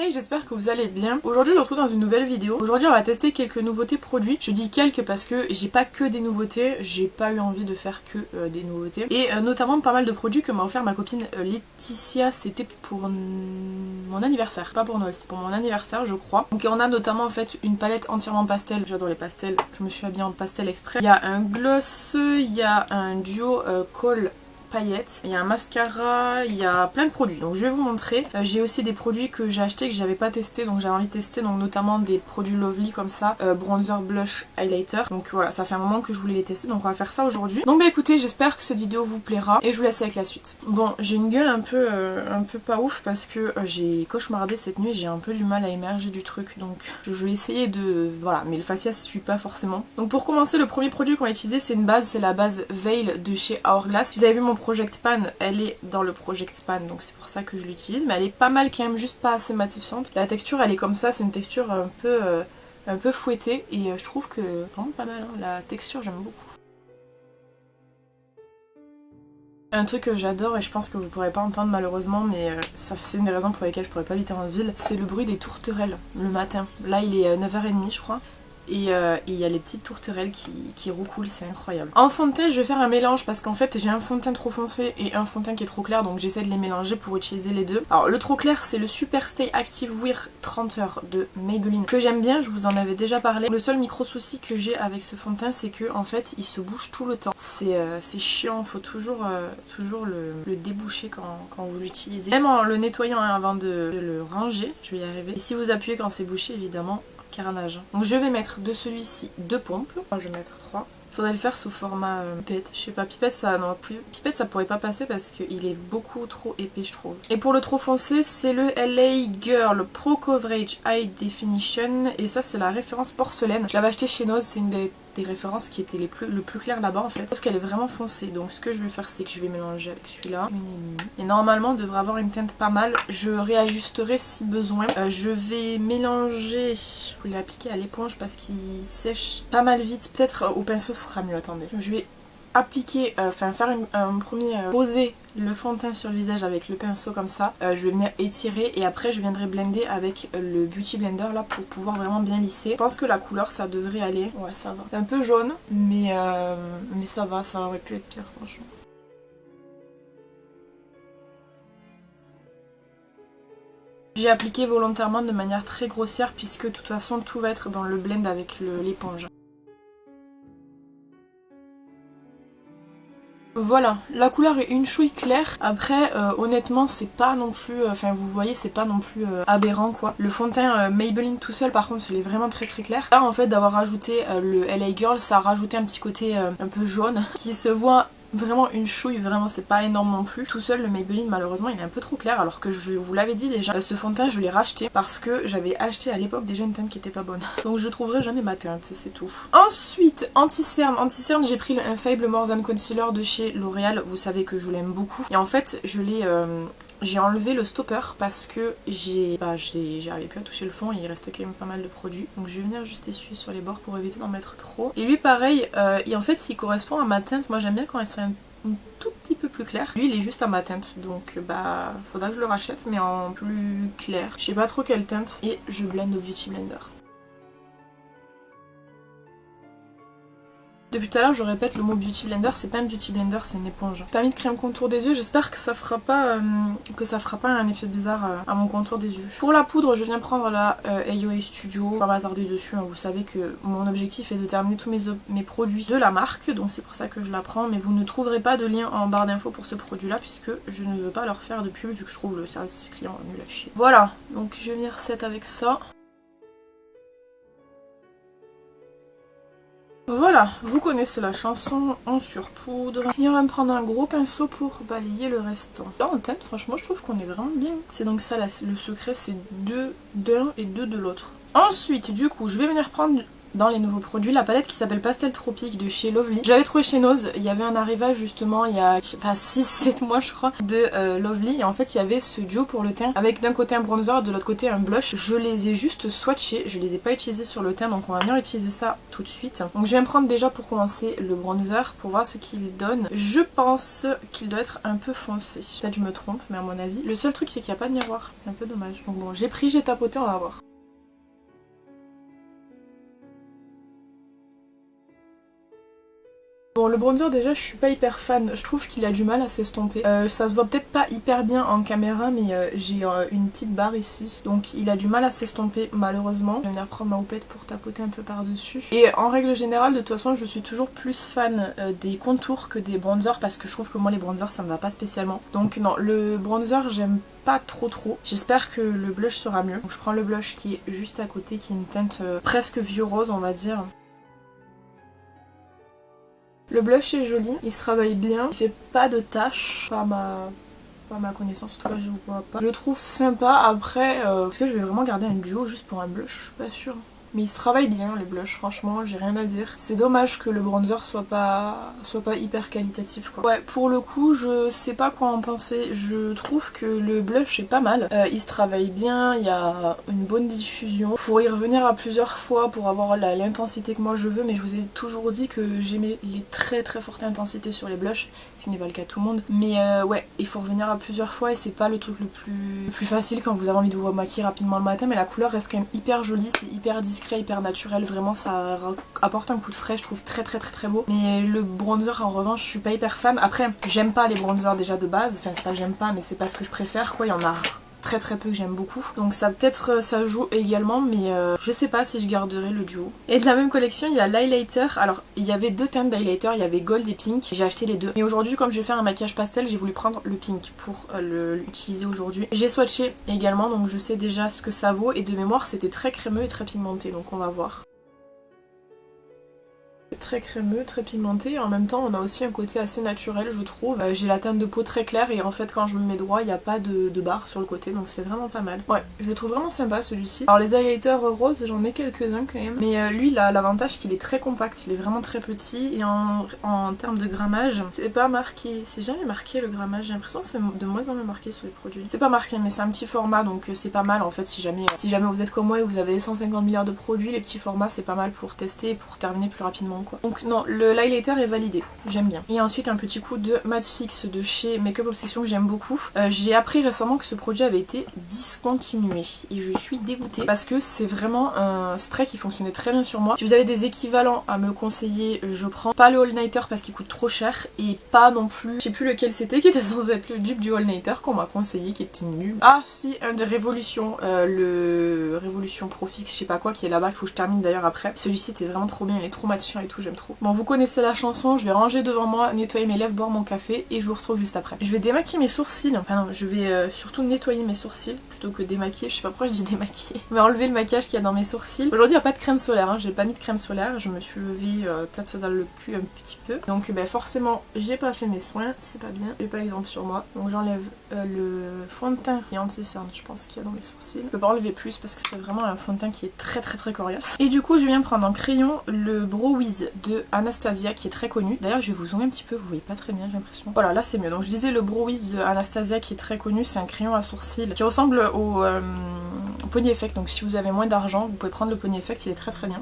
Hey, j'espère que vous allez bien. Aujourd'hui, je vous retrouve dans une nouvelle vidéo. Aujourd'hui, on va tester quelques nouveautés produits. Je dis quelques parce que j'ai pas que des nouveautés, j'ai pas eu envie de faire que des nouveautés. Et notamment pas mal de produits que m'a offert ma copine Laetitia. C'était pour mon anniversaire. Pas pour Noël, c'était pour mon anniversaire, je crois. Donc on a notamment en fait une palette entièrement pastel. J'adore les pastels, je me suis habillée en pastel exprès. Il y a un gloss, il y a un duo col paillettes, il y a un mascara, il y a plein de produits, donc je vais vous montrer. J'ai aussi des produits que j'ai achetés que j'avais pas testé, donc j'avais envie de tester, donc notamment des produits Lovely comme ça, bronzer, blush, highlighter. Donc voilà, ça fait un moment que je voulais les tester, donc on va faire ça aujourd'hui. Donc bah écoutez, j'espère que cette vidéo vous plaira et je vous laisse avec la suite. Bon, j'ai une gueule un peu pas ouf parce que j'ai cauchemardé cette nuit et j'ai un peu du mal à émerger du truc, donc je vais essayer de... voilà, mais le facial suit pas forcément. Donc pour commencer, le premier produit qu'on va utiliser, c'est une base, c'est la base Veil de chez Hourglass. Vous avez vu mon Project Pan, elle est dans le Project Pan, donc c'est pour ça que je l'utilise, mais elle est pas mal quand même, juste pas assez matifiante. La texture elle est comme ça, c'est une texture un peu fouettée et je trouve que vraiment pas mal, hein. La texture j'aime beaucoup. Un truc que j'adore et je pense que vous pourrez pas entendre malheureusement, mais c'est une des raisons pour lesquelles je pourrais pas habiter en ville, c'est le bruit des tourterelles le matin. Là il est 9h30 je crois. Et il y a les petites tourterelles qui roucoulent, c'est incroyable. En fond de teint, je vais faire un mélange parce qu'en fait j'ai un fond de teint trop foncé et un fond de teint qui est trop clair, donc j'essaie de les mélanger pour utiliser les deux. Alors le trop clair, c'est le Super Stay Active Wear 30 heures de Maybelline que j'aime bien, je vous en avais déjà parlé. Le seul micro souci que j'ai avec ce fond de teint, c'est que en fait il se bouge tout le temps. C'est chiant, faut toujours le déboucher quand vous l'utilisez. Même en le nettoyant avant de le ranger, je vais y arriver. Et si vous appuyez quand c'est bouché, évidemment, carnage. Donc je vais mettre de celui-ci 2 pompes. Moi je vais mettre 3. Faudrait le faire sous format pipette. Je sais pas, pipette ça non plus. Pipette ça pourrait pas passer parce qu'il est beaucoup trop épais je trouve. Et pour le trop foncé, c'est le LA Girl Pro Coverage High Definition. Et ça c'est la référence porcelaine. Je l'avais acheté chez Nose, c'est une des références qui était le plus clair là-bas en fait. Sauf qu'elle est vraiment foncée. Donc ce que je vais faire, c'est que je vais mélanger avec celui-là. Et normalement on devrait avoir une teinte pas mal. Je réajusterai si besoin. Je vais mélanger. Je voulais l'appliquer à l'éponge parce qu'il sèche pas mal vite. Peut-être au pinceau ce sera mieux, attendez. Je vais appliquer, faire un premier poser le fond de teint sur le visage avec le pinceau comme ça. Je vais venir étirer et après je viendrai blender avec le Beauty Blender là pour pouvoir vraiment bien lisser. Je pense que la couleur ça devrait aller. Ouais, ça va. C'est un peu jaune mais ça va, ça aurait pu être pire franchement. J'ai appliqué volontairement de manière très grossière puisque de toute façon tout va être dans le blend avec l'éponge. Voilà, la couleur est une chouille claire. Après, honnêtement, c'est pas non plus... Enfin, vous voyez, c'est pas non plus aberrant, quoi. Le fond de teint Maybelline tout seul, par contre, il est vraiment très très clair. Là, en fait, d'avoir rajouté le LA Girl, ça a rajouté un petit côté un peu jaune qui se voit... Vraiment une chouille, vraiment c'est pas énorme non plus. Tout seul le Maybelline malheureusement il est un peu trop clair alors que je vous l'avais dit déjà. Ce fond de teint je l'ai racheté parce que j'avais acheté à l'époque déjà une teinte qui était pas bonne. Donc je trouverai jamais ma teinte, c'est tout. Ensuite anti-cerne. Anti-cerne j'ai pris le Infallible More Than Concealer de chez L'Oréal. Vous savez que je l'aime beaucoup. Et en fait je l'ai... j'ai enlevé le stopper parce que j'arrivais plus à toucher le fond et il restait quand même pas mal de produits. Donc je vais venir juste essuyer sur les bords pour éviter d'en mettre trop. Et lui pareil, et en fait il correspond à ma teinte. Moi j'aime bien quand elle serait un tout petit peu plus clair. Lui il est juste à ma teinte donc bah faudra que je le rachète mais en plus clair. Je sais pas trop quelle teinte et je blende au Beauty Blender. Depuis tout à l'heure je répète le mot Beauty Blender, c'est pas un Beauty Blender, c'est une éponge. Pas mis de crème contour des yeux, j'espère que ça fera pas un effet bizarre à mon contour des yeux. Pour la poudre, je viens prendre la AOA Studio. On va pas m'attarder dessus, hein. Vous savez que mon objectif est de terminer tous mes produits de la marque, donc c'est pour ça que je la prends, mais vous ne trouverez pas de lien en barre d'infos pour ce produit là puisque je ne veux pas leur faire de pub vu que je trouve le service client nul à chier. Voilà, donc je vais venir set avec ça. Voilà, vous connaissez la chanson, on surpoudre. Et on va me prendre un gros pinceau pour balayer le restant. Là en teinte, franchement, je trouve qu'on est vraiment bien. C'est donc ça, le secret, c'est 2 d'un et 2 de l'autre. Ensuite, du coup, je vais venir prendre dans les nouveaux produits la palette qui s'appelle Pastel Tropique de chez Lovely. Je l'avais trouvé chez Nose, il y avait un arrivage justement il y a 6-7 mois je crois de Lovely et en fait il y avait ce duo pour le teint avec d'un côté un bronzer, de l'autre côté un blush. Je les ai juste swatchés, je les ai pas utilisés sur le teint donc on va venir utiliser ça tout de suite. Donc je vais me prendre déjà pour commencer le bronzer pour voir ce qu'il donne. Je pense qu'il doit être un peu foncé, peut-être je me trompe mais à mon avis. Le seul truc c'est qu'il n'y a pas de miroir, c'est un peu dommage. Donc bon j'ai pris, j'ai tapoté, on va voir. Bon le bronzer déjà je suis pas hyper fan, je trouve qu'il a du mal à s'estomper. Ça se voit peut-être pas hyper bien en caméra mais j'ai une petite barre ici. Donc il a du mal à s'estomper malheureusement. Je vais venir prendre ma houppette pour tapoter un peu par dessus. Et en règle générale de toute façon je suis toujours plus fan des contours que des bronzers parce que je trouve que moi les bronzers ça me va pas spécialement. Donc non le bronzer j'aime pas trop. J'espère que le blush sera mieux. Donc je prends le blush qui est juste à côté qui est une teinte presque vieux rose on va dire. Le blush est joli, il se travaille bien, il fait pas de taches, pas à ma connaissance, en tout cas je vois pas. Je le trouve sympa, après, est-ce que je vais vraiment garder un duo juste pour un blush? Je suis pas sûre. Mais il se travaille bien les blushs, franchement, j'ai rien à dire. C'est dommage que le bronzer soit pas hyper qualitatif quoi. Ouais, pour le coup, je sais pas quoi en penser. Je trouve que le blush est pas mal. Il se travaille bien, il y a une bonne diffusion. Faut y revenir à plusieurs fois pour avoir l'intensité que moi je veux, mais je vous ai toujours dit que j'aimais les très fortes intensités sur les blushs, ce qui n'est pas le cas de tout le monde. Mais ouais, il faut revenir à plusieurs fois et c'est pas le truc le plus facile quand vous avez envie de vous maquiller rapidement le matin, mais la couleur reste quand même hyper jolie, c'est hyper discret, hyper naturel, vraiment ça apporte un coup de frais, je trouve très beau. Mais le bronzer en revanche je suis pas hyper fan. Après j'aime pas les bronzers déjà de base, enfin c'est pas que j'aime pas mais c'est pas ce que je préfère quoi, il y en a très peu que j'aime beaucoup. Donc ça peut-être ça joue également mais je sais pas si je garderai le duo. Et de la même collection il y a l'highlighter. Alors il y avait deux teintes d'highlighter, il y avait gold et pink. J'ai acheté les deux. Mais aujourd'hui comme je vais faire un maquillage pastel j'ai voulu prendre le pink pour l'utiliser aujourd'hui. J'ai swatché également donc je sais déjà ce que ça vaut et de mémoire c'était très crémeux et très pigmenté donc on va voir. Très crémeux, très pigmenté et en même temps on a aussi un côté assez naturel je trouve. J'ai la teinte de peau très claire et en fait quand je me mets droit il n'y a pas de barre sur le côté donc c'est vraiment pas mal. Ouais, je le trouve vraiment sympa celui-ci. Alors les highlighters roses j'en ai quelques-uns quand même mais lui il a l'avantage qu'il est très compact, il est vraiment très petit et en termes de grammage c'est pas marqué, c'est jamais marqué le grammage, j'ai l'impression que c'est de moins en moins marqué sur les produits. C'est pas marqué mais c'est un petit format donc c'est pas mal en fait si jamais vous êtes comme moi et vous avez 150 milliards de produits, les petits formats c'est pas mal pour tester et pour terminer plus rapidement quoi. Donc non, le highlighter est validé, j'aime bien. Et ensuite un petit coup de mat fix de chez Makeup Obsession que j'aime beaucoup. J'ai appris récemment que ce produit avait été discontinué et je suis dégoûtée parce que c'est vraiment un spray qui fonctionnait très bien sur moi. Si vous avez des équivalents à me conseiller, je prends. Pas le all nighter parce qu'il coûte trop cher et pas non plus, je sais plus lequel c'était qui était censé être le dupe du all nighter qu'on m'a conseillé qui était nul. Ah si, un de Révolution, le Révolution Pro Fix je sais pas quoi qui est là-bas qu'il faut que je termine d'ailleurs après. Celui-ci était vraiment trop bien, il est trop matifiant et tout, j'aime trop. Bon vous connaissez la chanson, je vais ranger devant moi, nettoyer mes lèvres, boire mon café et je vous retrouve juste après. Je vais démaquiller mes sourcils, enfin non, je vais surtout nettoyer mes sourcils plutôt que démaquiller, je sais pas pourquoi je dis démaquiller. Je vais enlever le maquillage qu'il y a dans mes sourcils. Aujourd'hui il n'y a pas de crème solaire, hein. J'ai pas mis de crème solaire, je me suis levée tête dans le cul un petit peu. Donc forcément j'ai pas fait mes soins, c'est pas bien, j'ai pas exemple sur moi. Donc j'enlève le fond de teint et anti-cerne je pense qu'il y a dans mes sourcils. Je peux pas enlever plus parce que c'est vraiment un fond de teint qui est très coriace. Et du coup je viens prendre en crayon le Brow Wiz de Anastasia qui est très connu. D'ailleurs je vais vous zoomer un petit peu, vous voyez pas très bien j'ai l'impression. Voilà là c'est mieux. Donc je disais le Brow Wiz de Anastasia qui est très connu, c'est un crayon à sourcils qui ressemble au Pony Effect. Donc si vous avez moins d'argent vous pouvez prendre le Pony Effect, il est très bien.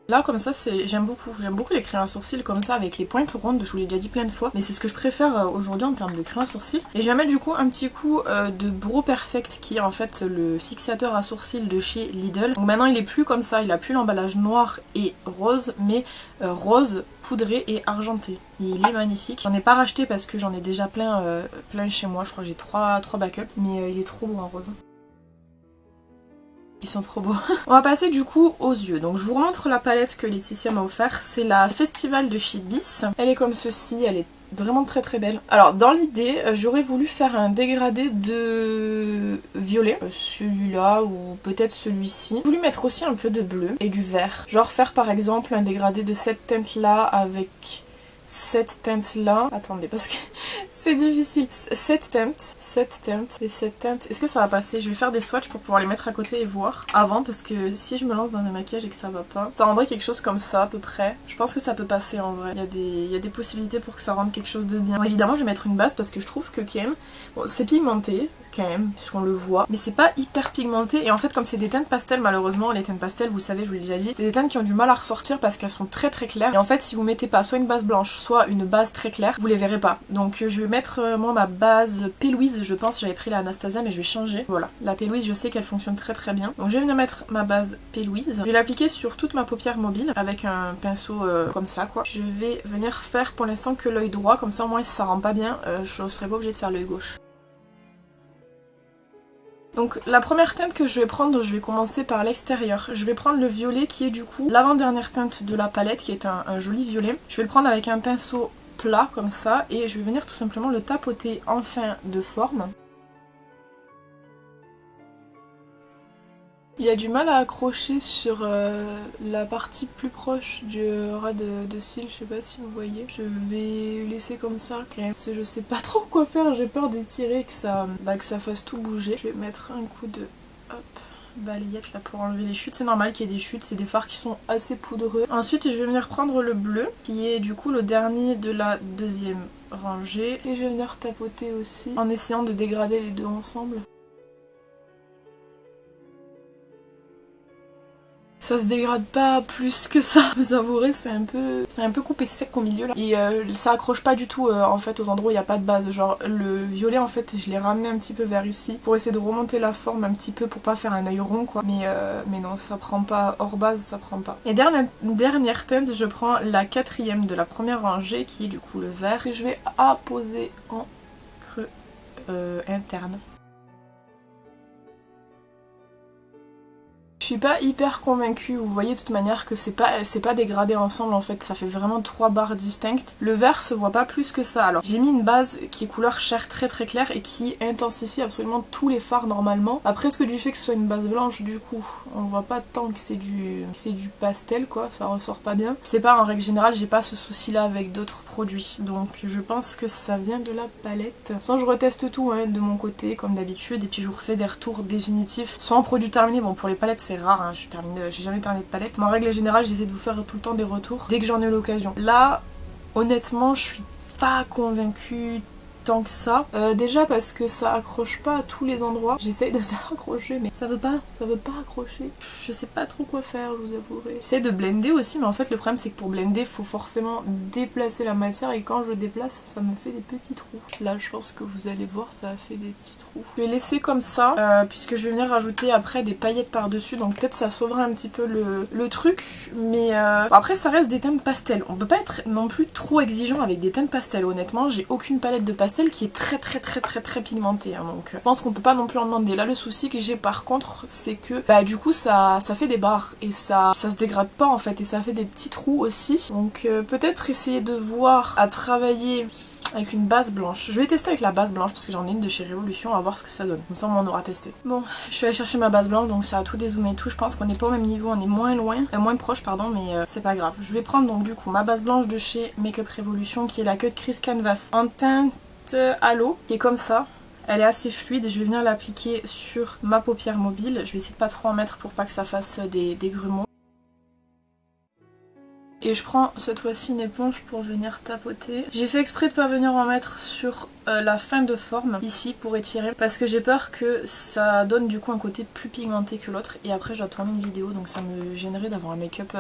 Là comme ça j'aime beaucoup les crayons à sourcils comme ça avec les pointes rondes, je vous l'ai déjà dit plein de fois, mais c'est ce que je préfère aujourd'hui en termes de crayons à sourcils. Et je vais mettre du coup un petit coup de Brow Perfect qui est en fait le fixateur à sourcils de chez Lidl. Donc maintenant il est plus comme ça, il a plus l'emballage noir et rose mais rose poudré et argenté. Il est magnifique. J'en ai pas racheté parce que j'en ai déjà plein chez moi, je crois que j'ai 3 backups mais il est trop beau en rose. Ils sont trop beaux. On va passer du coup aux yeux. Donc je vous remontre la palette que Laetitia m'a offert. C'est la Festival de chez Bis. Elle est comme ceci, elle est vraiment très belle. Alors dans l'idée, j'aurais voulu faire un dégradé de violet. Celui-là ou peut-être celui-ci. J'ai voulu mettre aussi un peu de bleu et du vert. Genre faire par exemple un dégradé de cette teinte-là avec cette teinte là. Attendez parce que c'est difficile. Cette teinte, cette teinte et cette teinte. Est-ce que ça va passer? Je vais faire des swatchs pour pouvoir les mettre à côté et voir avant, parce que si je me lance dans un maquillage et que ça va pas, ça rendrait quelque chose comme ça à peu près. Je pense que ça peut passer en vrai. Il y a des possibilités pour que ça rende quelque chose de bien. Bon, évidemment je vais mettre une base parce que je trouve que quand même, bon, c'est pigmenté quand même, puisqu'on le voit, mais c'est pas hyper pigmenté. Et en fait comme c'est des teintes pastel, malheureusement les teintes pastel, vous savez, je vous l'ai déjà dit, c'est des teintes qui ont du mal à ressortir parce qu'elles sont très très claires. Et en fait si vous mettez pas soit une base blanche, soit une base très claire, vous les verrez pas. Donc je vais mettre moi ma base P. Louise, je pense, j'avais pris la Anastasia mais je vais changer. Voilà, la P. Louise je sais qu'elle fonctionne très très bien. Donc je vais venir mettre ma base P. Louise. Je vais l'appliquer sur toute ma paupière mobile avec un pinceau comme ça quoi. Je vais venir faire pour l'instant que l'œil droit, comme ça au moins si ça rend pas bien, je serai pas obligée de faire l'œil gauche. Donc la première teinte que je vais prendre, je vais commencer par l'extérieur. Je vais prendre le violet qui est du coup l'avant-dernière teinte de la palette, qui est un joli violet. Je vais le prendre avec un pinceau plat comme ça et je vais venir tout simplement le tapoter en fin de forme. Il y a du mal à accrocher sur la partie plus proche du ras de cils, je sais pas si vous voyez. Je vais laisser comme ça quand même, parce que je sais pas trop quoi faire, j'ai peur d'étirer, que ça fasse tout bouger. Je vais mettre un coup de balayette là pour enlever les chutes. C'est normal qu'il y ait des chutes, c'est des fards qui sont assez poudreux. Ensuite je vais venir prendre le bleu, qui est du coup le dernier de la deuxième rangée. Et je vais venir tapoter aussi, en essayant de dégrader les deux ensemble. Ça se dégrade pas plus que ça, vous savourez, c'est un peu coupé sec au milieu là. Et ça accroche pas du tout en fait aux endroits où il n'y a pas de base. Genre le violet en fait je l'ai ramené un petit peu vers ici pour essayer de remonter la forme un petit peu pour pas faire un œil rond quoi. Mais non, ça prend pas, hors base ça prend pas. Et dernière teinte, je prends la quatrième de la première rangée qui est du coup le vert. Que je vais apposer en creux interne. Je suis pas hyper convaincue, vous voyez de toute manière que c'est pas dégradé ensemble en fait, ça fait vraiment 3 barres distinctes. Le vert se voit pas plus que ça. Alors j'ai mis une base qui est couleur chair très très claire et qui intensifie absolument tous les fards normalement. Après ce que du fait que ce soit une base blanche du coup, on voit pas tant que c'est du pastel quoi, ça ressort pas bien. C'est pas, en règle générale j'ai pas ce souci là avec d'autres produits, donc je pense que ça vient de la palette. Sans je reteste tout hein, de mon côté comme d'habitude et puis je vous refais des retours définitifs. Soit en produit terminé, bon pour les palettes c'est rare, hein, j'ai jamais terminé de palette. Mais en règle générale, j'essaie de vous faire tout le temps des retours dès que j'en ai l'occasion. Là, honnêtement, je suis pas convaincue tant que ça. Déjà parce que ça accroche pas à tous les endroits. J'essaye de faire accrocher mais ça veut pas accrocher. Je sais pas trop quoi faire, je vous avouerai. J'essaie de blender aussi mais en fait le problème c'est que pour blender il faut forcément déplacer la matière et quand je déplace ça me fait des petits trous. Là je pense que vous allez voir ça a fait des petits trous. Je vais laisser comme ça puisque je vais venir rajouter après des paillettes par dessus donc peut-être ça sauvera un petit peu le truc mais bon, après ça reste des teintes pastel. On peut pas être non plus trop exigeant avec des teintes pastel honnêtement. J'ai aucune palette de pastel qui est très pigmentée hein, donc je pense qu'on peut pas non plus en demander. Là le souci que j'ai par contre c'est que du coup ça fait des barres et ça se dégrade pas en fait et ça fait des petits trous aussi donc peut-être essayer de voir à travailler avec une base blanche. Je vais tester avec la base blanche parce que j'en ai une de chez Révolution, on va voir ce que ça donne. Comme ça on aura testé. Bon, je suis allée chercher ma base blanche donc ça a tout dézoomé et tout. Je pense qu'on n'est pas au même niveau, on est moins proche pardon, mais c'est pas grave. Je vais prendre donc du coup ma base blanche de chez Makeup Revolution qui est la Cut Crease Canvas en teinte à l'eau qui est comme ça. Elle est assez fluide et je vais venir l'appliquer sur ma paupière mobile. Je vais essayer de pas trop en mettre pour pas que ça fasse des grumeaux. Et je prends cette fois-ci une éponge pour venir tapoter. J'ai fait exprès de pas venir en mettre sur la fin de forme ici pour étirer parce que j'ai peur que ça donne du coup un côté plus pigmenté que l'autre et après je dois tourner une vidéo donc ça me gênerait d'avoir un make-up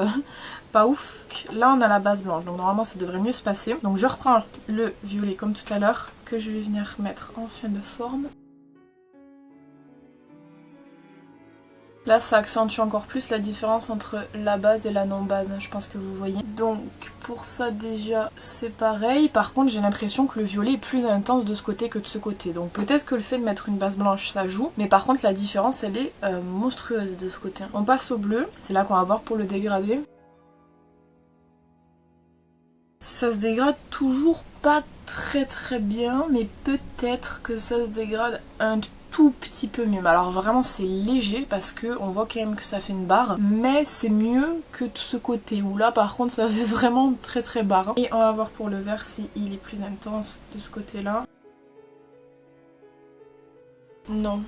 pas ouf. Là on a la base blanche donc normalement ça devrait mieux se passer. Donc je reprends le violet comme tout à l'heure que je vais venir mettre en fin de forme. Là ça accentue encore plus la différence entre la base et la non-base, je pense que vous voyez. Donc pour ça déjà c'est pareil, par contre j'ai l'impression que le violet est plus intense de ce côté que de ce côté. Donc peut-être que le fait de mettre une base blanche ça joue, mais par contre la différence elle est monstrueuse de ce côté. On passe au bleu, c'est là qu'on va voir pour le dégradé. Ça se dégrade toujours pas très bien, mais peut-être que ça se dégrade un tout petit peu mieux. Mais alors vraiment c'est léger parce que on voit quand même que ça fait une barre, mais c'est mieux que de ce côté où là par contre ça fait vraiment très barre. Et on va voir pour le vert si il est plus intense de ce côté là. Non.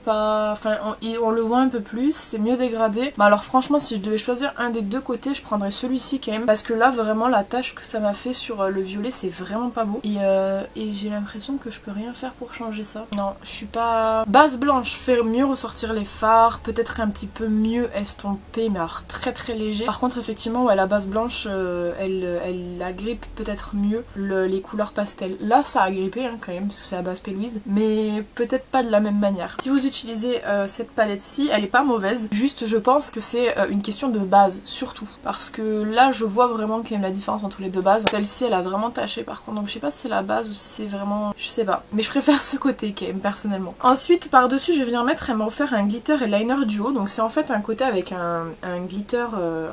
Pas... Enfin, on le voit un peu plus, c'est mieux dégradé. Bah alors franchement, si je devais choisir un des deux côtés, je prendrais celui-ci quand même. Parce que là, vraiment, la tache que ça m'a fait sur le violet, c'est vraiment pas beau. Et j'ai l'impression que je peux rien faire pour changer ça. Non, je suis pas... Base blanche, faire mieux ressortir les fards, peut-être un petit peu mieux estomper, mais alors très très léger. Par contre, effectivement, ouais, la base blanche, elle agrippe peut-être mieux les couleurs pastel. Là, ça a agrippé hein, quand même, parce que c'est à base P. Louise, mais peut-être pas de la même manière. Si vous utilisez cette palette-ci, elle est pas mauvaise. Juste, je pense que c'est une question de base, surtout. Parce que là, je vois vraiment quand même la différence entre les deux bases. Celle-ci, elle a vraiment taché par contre. Donc je sais pas si c'est la base ou si c'est vraiment... Je sais pas. Mais je préfère ce côté quand même, personnellement. Ensuite, par-dessus, je vais venir mettre... Elle m'a offert un glitter et liner duo. Donc c'est en fait un côté avec un glitter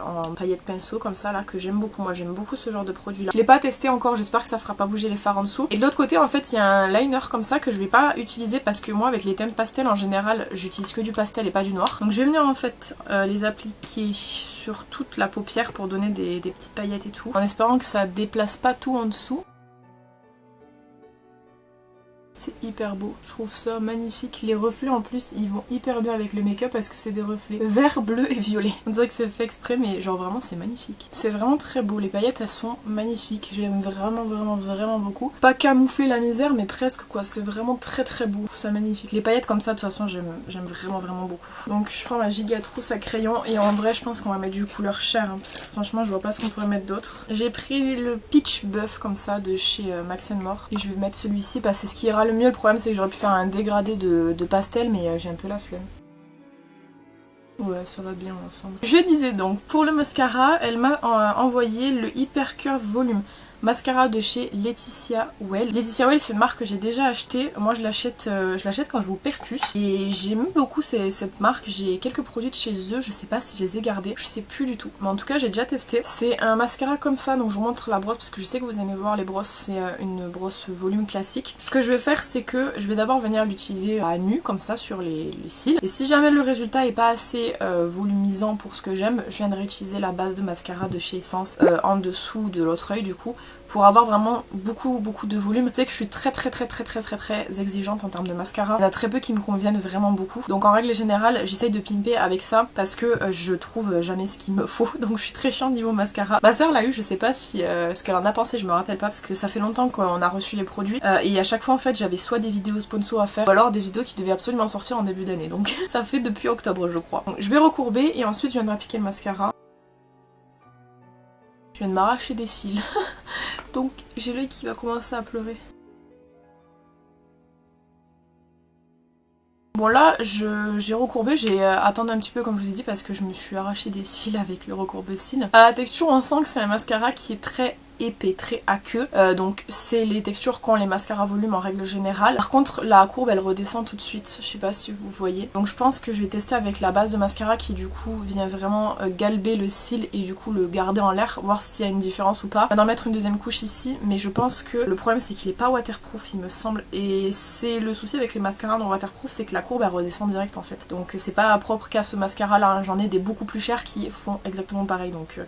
en paillettes pinceau, comme ça, là, que j'aime beaucoup. Moi, j'aime beaucoup ce genre de produit-là. Je l'ai pas testé encore, j'espère que ça fera pas bouger les fards en dessous. Et de l'autre côté, en fait, il y a un liner comme ça que je vais pas utiliser parce que moi, avec les teintes pastel en général, j'utilise que du pastel et pas du noir. Donc je vais venir en fait les appliquer sur toute la paupière pour donner des petites paillettes et tout, en espérant que ça déplace pas tout en dessous. C'est hyper beau, je trouve ça magnifique. Les reflets en plus ils vont hyper bien avec le make-up parce que c'est des reflets vert, bleu et violet. On dirait que c'est fait exprès mais genre vraiment c'est magnifique. C'est vraiment très beau, les paillettes elles sont magnifiques. Je l'aime vraiment beaucoup. Pas camoufler la misère mais presque quoi, c'est vraiment très très beau. Je trouve ça magnifique. Les paillettes comme ça de toute façon j'aime vraiment beaucoup. Donc je prends ma giga trousse à crayon et en vrai je pense qu'on va mettre du couleur chair hein, parce que franchement je vois pas ce qu'on pourrait mettre d'autre. J'ai pris le Peach Buff comme ça de chez Max More et je vais mettre celui-ci parce que c'est ce qui ira le mieux. Le problème c'est que j'aurais pu faire un dégradé de pastel mais j'ai un peu la flemme. Ouais, ça va bien ensemble. Je disais donc, pour le mascara, elle m'a envoyé le Hyper Curve Volume. Mascara de chez Laetitia Well. Laetitia Well c'est une marque que j'ai déjà achetée. Moi je l'achète quand je vais au Pertus. Et j'aime beaucoup cette marque. J'ai quelques produits de chez eux. Je sais pas si je les ai gardés. Je sais plus du tout. Mais en tout cas j'ai déjà testé. C'est un mascara comme ça. Donc je vous montre la brosse parce que je sais que vous aimez voir les brosses. C'est une brosse volume classique. Ce que je vais faire c'est que je vais d'abord venir l'utiliser à nu comme ça sur les cils. Et si jamais le résultat est pas assez volumisant pour ce que j'aime, je viendrai utiliser la base de mascara de chez Essence en dessous de l'autre œil du coup. Pour avoir vraiment beaucoup de volume. Tu sais que je suis très exigeante en termes de mascara. Il y en a très peu qui me conviennent vraiment beaucoup. Donc en règle générale j'essaye de pimper avec ça parce que je trouve jamais ce qu'il me faut. Donc je suis très chiante niveau mascara. Ma soeur l'a eu, je sais pas si ce qu'elle en a pensé, je me rappelle pas parce que ça fait longtemps qu'on a reçu les produits. Et à chaque fois en fait j'avais soit des vidéos sponsor à faire ou alors des vidéos qui devaient absolument sortir en début d'année. Donc ça fait depuis octobre je crois. Donc, je vais recourber et ensuite je viendrai appliquer le mascara. Je viens de m'arracher des cils. Donc j'ai l'œil qui va commencer à pleurer. Bon là j'ai recourbé, j'ai attendu un petit peu comme je vous ai dit parce que je me suis arraché des cils avec le recourbe-cils. À la texture on sent que c'est un mascara qui est très épais, très aqueux. Donc c'est les textures qu'ont les mascaras volume en règle générale. Par contre la courbe elle redescend tout de suite, je sais pas si vous voyez. Donc je pense que je vais tester avec la base de mascara qui du coup vient vraiment galber le cil et du coup le garder en l'air, voir s'il y a une différence ou pas. On va en mettre une deuxième couche ici mais je pense que le problème c'est qu'il est pas waterproof il me semble. Et c'est le souci avec les mascaras non waterproof, c'est que la courbe elle redescend direct en fait. Donc c'est pas propre qu'à ce mascara là, hein. J'en ai des beaucoup plus chers qui font exactement pareil donc...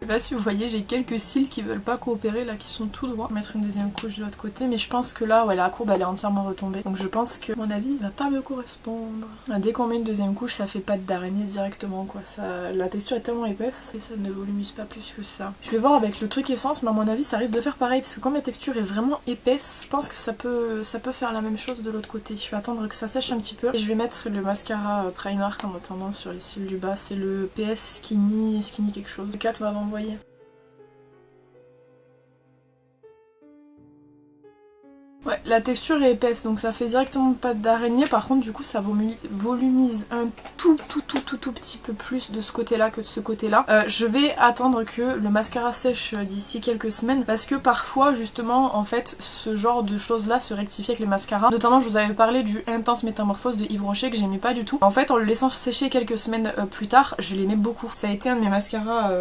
Je sais pas si vous voyez, j'ai quelques cils qui veulent pas coopérer là, qui sont tout droits. Je vais mettre une deuxième couche de l'autre côté, mais je pense que là, ouais, la courbe elle est entièrement retombée. Donc je pense que mon avis va pas me correspondre. Dès qu'on met une deuxième couche, ça fait pâte d'araignée directement quoi. La texture est tellement épaisse et ça ne volumise pas plus que ça. Je vais voir avec le truc essence, mais à mon avis ça risque de faire pareil parce que comme la texture est vraiment épaisse, je pense que ça peut faire la même chose de l'autre côté. Je vais attendre que ça sèche un petit peu et je vais mettre le mascara Primark en attendant sur les cils du bas. C'est le PS Skinny quelque chose. Le 4 m'avait envoyé. Ouais, la texture est épaisse donc ça fait directement pâte d'araignée. Par contre du coup ça volumise un tout petit peu plus de ce côté là que de ce côté là. Je vais attendre que le mascara sèche d'ici quelques semaines parce que parfois justement en fait ce genre de choses là se rectifie avec les mascaras. Notamment je vous avais parlé du Intense Métamorphose de Yves Rocher que j'aimais pas du tout. En fait en le laissant sécher quelques semaines plus tard je l'aimais beaucoup. Ça a été un de mes mascaras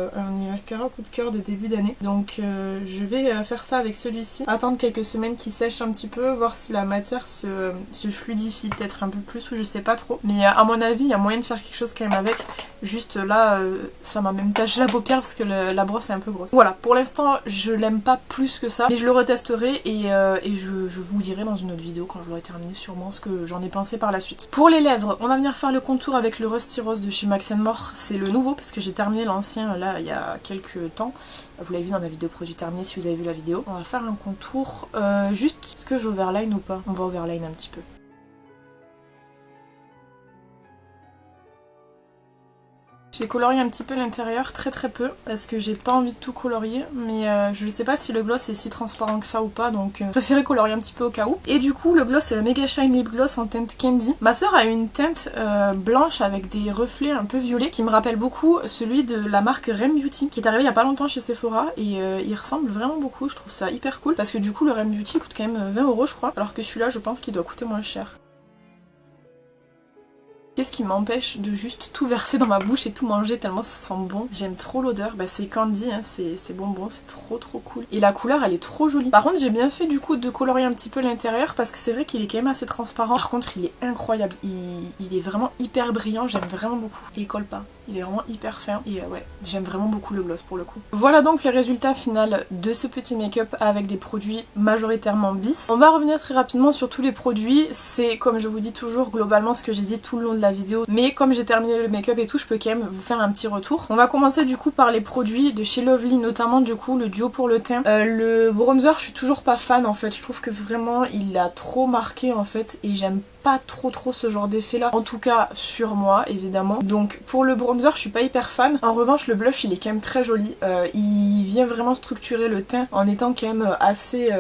coup de cœur de début d'année. Donc je vais faire ça avec celui-ci. Attendre quelques semaines qu'il sèche un petit peu peu, voir si la matière se fluidifie peut-être un peu plus ou je sais pas trop. Mais à mon avis il y a moyen de faire quelque chose quand même avec. Juste là ça m'a même taché la paupière parce que la brosse est un peu grosse. Voilà, pour l'instant je l'aime pas plus que ça, mais je le retesterai et je vous dirai dans une autre vidéo quand je l'aurai terminé sûrement ce que j'en ai pensé par la suite. Pour les lèvres, on va venir faire le contour avec le Rusty Rose de chez Max & More. C'est le nouveau parce que j'ai terminé l'ancien là il y a quelques temps. Vous l'avez vu dans ma vidéo produit terminé si vous avez vu la vidéo. On va faire un contour juste, est-ce que j'overline ou pas? On va overline un petit peu. J'ai colorié un petit peu l'intérieur, très peu, parce que j'ai pas envie de tout colorier, mais je sais pas si le gloss est si transparent que ça ou pas, donc je préférais colorier un petit peu au cas où. Et du coup le gloss c'est le Mega Shine Lip Gloss en teinte Candy. Ma soeur a une teinte blanche avec des reflets un peu violets, qui me rappelle beaucoup celui de la marque Rem Beauty, qui est arrivé il y a pas longtemps chez Sephora, et il ressemble vraiment beaucoup, je trouve ça hyper cool, parce que du coup le Rem Beauty coûte quand même 20 € je crois, alors que celui-là je pense qu'il doit coûter moins cher. Qu'est-ce qui m'empêche de juste tout verser dans ma bouche et tout manger tellement ça sent bon? J'aime trop l'odeur, bah c'est Candy, hein, c'est bonbon, c'est trop cool. Et la couleur elle est trop jolie. Par contre j'ai bien fait du coup de colorier un petit peu l'intérieur parce que c'est vrai qu'il est quand même assez transparent. Par contre il est incroyable, il est vraiment hyper brillant, j'aime vraiment beaucoup. Et il colle pas, il est vraiment hyper fin et ouais, j'aime vraiment beaucoup le gloss pour le coup. Voilà donc le résultat final de ce petit make-up avec des produits majoritairement bis. On va revenir très rapidement sur tous les produits, c'est comme je vous dis toujours globalement ce que j'ai dit tout le long de la vidéo, mais comme j'ai terminé le make-up et tout je peux quand même vous faire un petit retour. On va commencer du coup par les produits de chez Lovely, notamment du coup le duo pour le teint. Le bronzer je suis toujours pas fan en fait, je trouve que vraiment il a trop marqué en fait et j'aime pas trop ce genre d'effet là, en tout cas sur moi évidemment. Donc pour le bronzer je suis pas hyper fan. En revanche le blush il est quand même très joli, il vient vraiment structurer le teint en étant quand même assez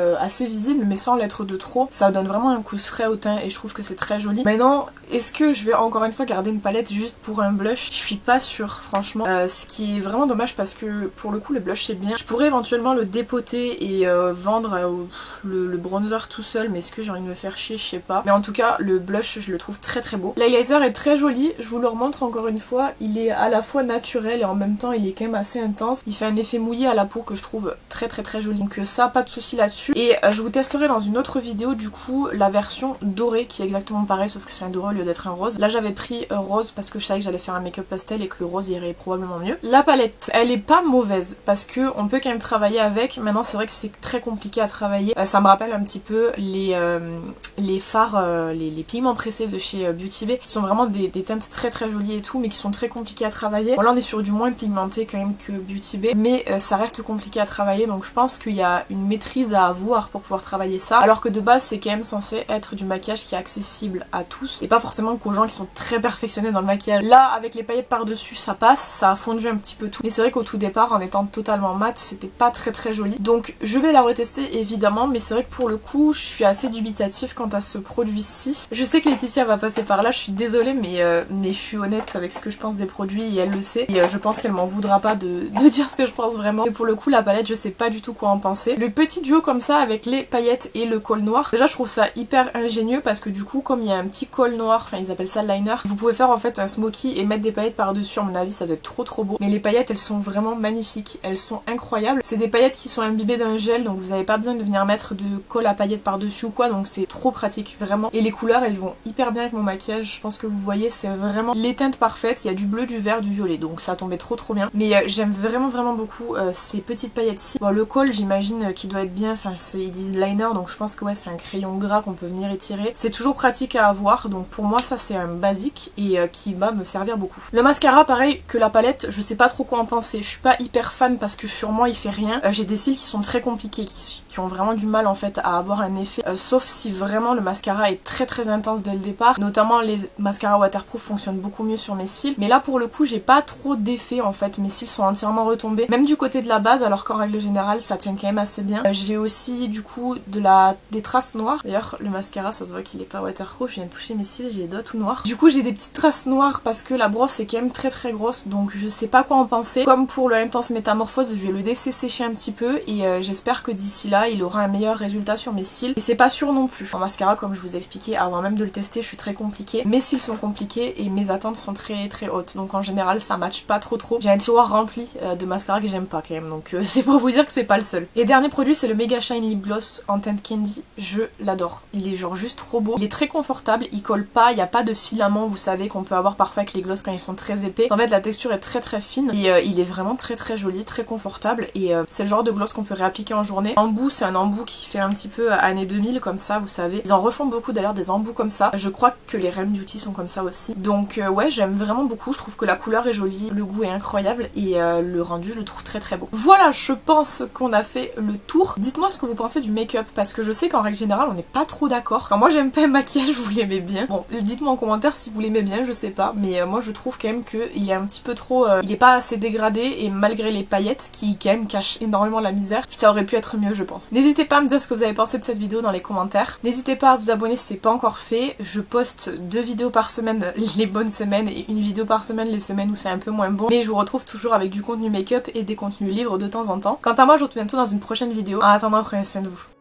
visible mais sans l'être de trop. Ça donne vraiment un coup frais au teint et je trouve que c'est très joli. Maintenant est-ce que je vais encore une fois garder une palette juste pour un blush? Je suis pas sûre franchement, ce qui est vraiment dommage parce que pour le coup le blush c'est bien. Je pourrais éventuellement le dépoter et vendre le bronzer tout seul, mais est-ce que j'ai envie de me faire chier? Je sais pas. Mais en tout cas le blush je le trouve très beau. L'highlighter est très joli, je vous le remontre encore une fois, il est à la fois naturel et en même temps il est quand même assez intense. Il fait un effet mouillé à la peau que je trouve très joli. Donc ça pas de souci là-dessus. Et je vous testerai dans une autre vidéo du coup la version dorée qui est exactement pareil sauf que c'est un doré au lieu d'être un rose. Là j'avais pris rose parce que je savais que j'allais faire un make-up pastel et que le rose irait probablement mieux. La palette elle est pas mauvaise parce que on peut quand même travailler avec. Maintenant c'est vrai que c'est très compliqué à travailler. Ça me rappelle un petit peu les fards, les pigments pressés de chez Beauty Bay qui sont vraiment des teintes très jolies et tout mais qui sont très compliquées à travailler. Bon là on est sur du moins pigmenté quand même que Beauty Bay mais ça reste compliqué à travailler donc je pense qu'il y a une maîtrise à avoir pour pouvoir travailler ça, alors que de base c'est quand même censé être du maquillage qui est accessible à tous et pas forcément qu'aux gens qui sont très perfectionnés dans le maquillage. Là avec les paillettes par dessus ça passe, ça a fondu un petit peu tout mais c'est vrai qu'au tout départ en étant totalement mat c'était pas très joli. Donc je vais la retester évidemment, mais c'est vrai que pour le coup je suis assez dubitative quant à ce produit-ci. Je sais que Laetitia va passer par là, je suis désolée mais je suis honnête avec ce que je pense des produits et elle le sait et je pense qu'elle m'en voudra pas de dire ce que je pense vraiment. Et pour le coup la palette je sais pas du tout quoi en penser. Le petit duo comme ça avec les paillettes et le col noir, déjà je trouve ça hyper ingénieux parce que du coup comme il y a un petit col noir, enfin ils appellent ça liner, vous pouvez faire en fait un smoky et mettre des paillettes par dessus. À mon avis ça doit être trop beau, mais les paillettes elles sont vraiment magnifiques, elles sont incroyables. C'est des paillettes qui sont imbibées d'un gel donc vous n'avez pas besoin de venir mettre de colle à paillettes par dessus ou quoi, donc c'est trop pratique vraiment. Et les couleurs elles vont hyper bien avec mon maquillage, je pense que vous voyez c'est vraiment les teintes parfaites. Il y a du bleu, du vert, du violet donc ça tombait trop bien, mais j'aime vraiment beaucoup ces petites paillettes ci. Bon le col j'imagine qu'il doit être bien, enfin ils disent liner donc je pense que ouais c'est un crayon gras qu'on peut venir étirer. C'est toujours pratique à avoir donc pour moi ça c'est un basique et qui va me servir beaucoup. Le mascara pareil que la palette, je sais pas trop quoi en penser, je suis pas hyper fan parce que sur moi il fait rien. J'ai des cils qui sont très compliqués, qui ont vraiment du mal en fait à avoir un effet, sauf si vraiment le mascara est très intense dès le départ. Notamment les mascaras waterproof fonctionnent beaucoup mieux sur mes cils, mais là pour le coup j'ai pas trop d'effet en fait, mes cils sont entièrement retombés, même du côté de la base alors qu'en règle générale ça tient quand même assez bien. J'ai aussi du coup des traces noires, d'ailleurs le mascara ça se voit qu'il est pas waterproof, je viens de toucher mes cils, j'ai les doigts tout noirs. Du coup j'ai des petites traces noires parce que la brosse est quand même très très grosse, donc je sais pas quoi en penser. Comme pour le Intense Métamorphose, je vais le laisser sécher un petit peu et j'espère que d'ici là il aura un meilleur résultat sur mes cils. Et c'est pas sûr non plus. En mascara, comme je vous ai expliqué avant même de le tester, je suis très compliquée. Mes cils sont compliqués et mes attentes sont très très hautes, donc en général ça match pas trop. J'ai un tiroir rempli de mascara que j'aime pas quand même, donc c'est pour vous dire que c'est pas le seul. Et dernier produit, c'est le Mega Shine Lip Gloss en teinte candy. Je l'adore. Il est genre juste trop beau. Il est très confortable, il colle pas, il n'y a pas de filament, vous savez, qu'on peut avoir parfois avec les gloss quand ils sont très épais. En fait, la texture est très très fine et il est vraiment très très joli, très confortable et c'est le genre de gloss qu'on peut réappliquer en journée. Embout, c'est un embout qui fait un petit peu années 2000 comme ça, vous savez. Ils en refont beaucoup d'ailleurs des embouts comme ça. Je crois que les Rem Beauty sont comme ça aussi. Donc ouais, j'aime vraiment beaucoup. Je trouve que la couleur est jolie, le goût est incroyable et le rendu, je le trouve très très beau. Voilà, je pense qu'on a fait le tour. Dites-moi ce que vous pensez du make-up parce que je sais qu'en règle générale, on n'est pas trop d'accord. Quand moi j'aime pas un maquillage, vous l'aimez bien. Bon, dites-moi en commentaire si vous l'aimez bien, je sais pas. Mais moi je trouve quand même qu'il est un petit peu trop... il est pas assez dégradé et malgré les paillettes qui quand même cachent énormément la misère, ça aurait pu être mieux je pense. N'hésitez pas à me dire ce que vous avez pensé de cette vidéo dans les commentaires. N'hésitez pas à vous abonner si c'est pas encore fait. Je poste 2 vidéos par semaine les bonnes semaines et une vidéo par semaine les semaines où c'est un peu moins bon. Mais je vous retrouve toujours avec du contenu make-up et des contenus livres de temps en temps. Quant à moi, je vous retrouve bientôt dans une prochaine vidéo. En attendant, prenez soin de vous.